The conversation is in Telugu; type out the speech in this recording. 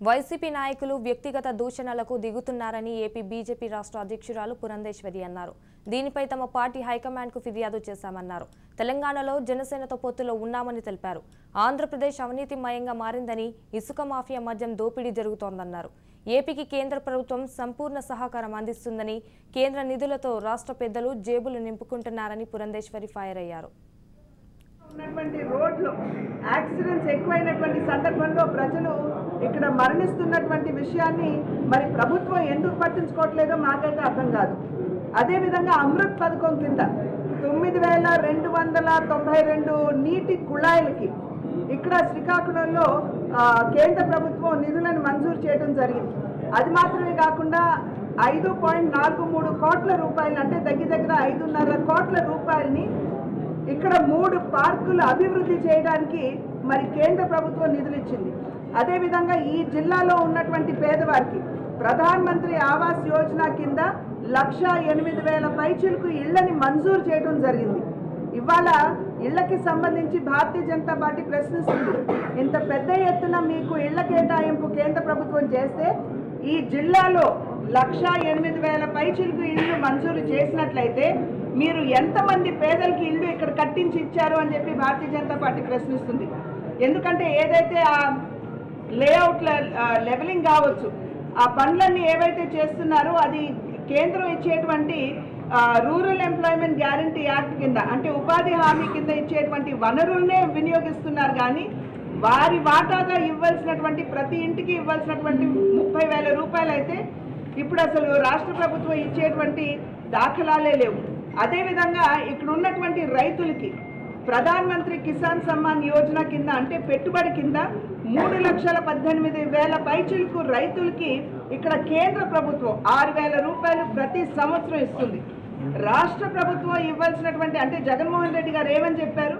వైసీపీ నాయకులు వ్యక్తిగత దూషణలకు దిగుతున్నారని ఏపీ బీజేపీ రాష్ట్ర అధ్యక్షురాలు పురంధేశ్వరి అన్నారు. దీనిపై తమ పార్టీ హైకమాండ్కు ఫిర్యాదు చేశామన్నారు. తెలంగాణలో జనసేనతో పొత్తులో ఉన్నామని తెలిపారు. ఆంధ్రప్రదేశ్ అవినీతిమయంగా మారిందని, ఇసుక మాఫియా మద్యం దోపిడీ జరుగుతోందన్నారు. ఏపీకి కేంద్ర ప్రభుత్వం సంపూర్ణ సహకారం అందిస్తుందని, కేంద్ర నిధులతో రాష్ట్ర పెద్దలు జేబులు నింపుకుంటున్నారని పురంధేశ్వరి ఫైర్ అయ్యారు. ఉన్నటువంటి రోడ్లు యాక్సిడెంట్స్ ఎక్కువైనటువంటి సందర్భంలో ప్రజలు ఇక్కడ మరణిస్తున్నటువంటి విషయాన్ని మరి ప్రభుత్వం ఎందుకు పట్టించుకోవట్లేదో మాకైతే అర్థం కాదు. అదేవిధంగా అమృత్ పథకం కింద 9,292 నీటి కుళాయిలకి ఇక్కడ శ్రీకాకుళంలో కేంద్ర ప్రభుత్వం నిధులను మంజూరు చేయడం జరిగింది. అది మాత్రమే కాకుండా 5.43 కోట్ల రూపాయలు అంటే దగ్గర 5.5 కోట్ల రూపాయలని ఇక్కడ 3 పార్కులు అభివృద్ధి చేయడానికి మరి కేంద్ర ప్రభుత్వం నిధులు ఇచ్చింది. అదేవిధంగా ఈ జిల్లాలో ఉన్నటువంటి పేదవారికి ప్రధానమంత్రి ఆవాస్ యోజన కింద 1,08,000 పైచిలకు ఇళ్లని మంజూరు చేయడం జరిగింది. ఇవాళ ఇళ్లకి సంబంధించి భారతీయ జనతా పార్టీ ప్రశ్నిస్తుంది. ఇంత పెద్ద ఎత్తున మీకు ఇళ్ల కేటాయింపు కేంద్ర ప్రభుత్వం చేస్తే ఈ జిల్లాలో 1,08,000 పైచిలకు ఇళ్లు మంజూరు చేసినట్లయితే మీరు ఎంతమంది పేదలకి ఇల్లు ఇక్కడ కట్టించి ఇచ్చారు అని చెప్పి భారతీయ జనతా పార్టీ ప్రశ్నిస్తుంది. ఎందుకంటే ఏదైతే ఆ లేఅవుట్ల లెవెలింగ్ కావచ్చు, ఆ పనులన్నీ ఏవైతే చేస్తున్నారో అది కేంద్రం ఇచ్చేటువంటి రూరల్ ఎంప్లాయ్మెంట్ గ్యారంటీ యాక్ట్ కింద అంటే ఉపాధి హామీ కింద ఇచ్చేటువంటి వనరులనే వినియోగిస్తున్నారు. కానీ వారి వాటాగా ఇవ్వాల్సినటువంటి ప్రతి ఇంటికి ఇవ్వాల్సినటువంటి 30,000 రూపాయలు అయితే ఇప్పుడు అసలు రాష్ట్ర ప్రభుత్వం ఇచ్చేటువంటి దాఖలాలే లేవు. అదేవిధంగా ఇక్కడ ఉన్నటువంటి రైతులకి ప్రధానమంత్రి కిసాన్ సమ్మాన్ యోజన కింద అంటే పెట్టుబడి కింద 3,18,000 పైచిలకు రైతులకి ఇక్కడ కేంద్ర ప్రభుత్వం 6,000 రూపాయలు ప్రతి సంవత్సరం ఇస్తుంది. రాష్ట్ర ప్రభుత్వం ఇవ్వాల్సినటువంటి అంటే జగన్మోహన్ రెడ్డి గారు ఏమని చెప్పారు,